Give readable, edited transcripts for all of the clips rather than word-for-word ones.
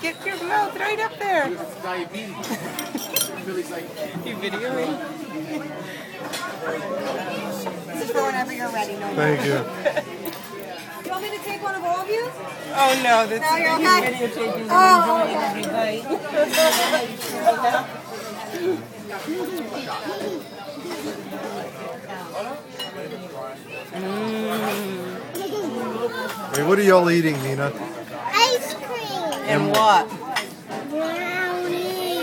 Get your mouth right up there. You videoing? This is for whenever you're ready. No Thank you. You want me to take one of all of you? Oh no, that's No, you're okay. videotaping Oh, every bite. Hey, what are y'all eating, Nina? ice cream. And what? Brownies.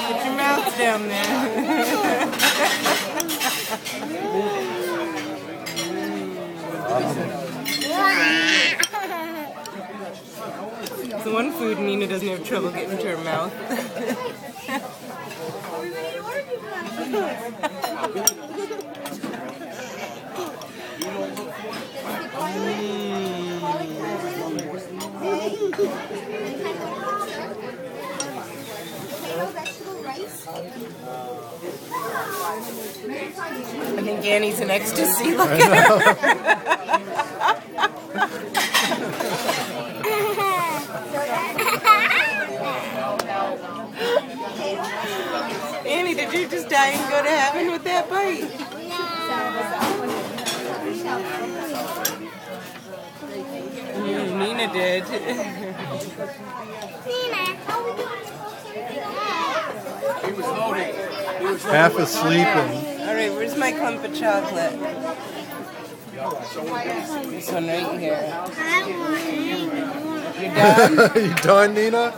Put your mouth down there. It's the one food Nina doesn't have trouble getting to her mouth. I think Annie's in ecstasy. Look at her. Annie, did you just die and go to heaven with that bite? Nina did. Half asleep and... Alright, where's my clump of chocolate? This one right here. You done? You done, Nina?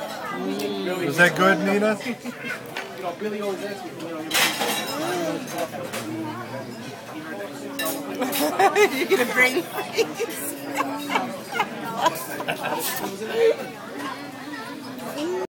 Was that good, Nina? You're gonna bring face.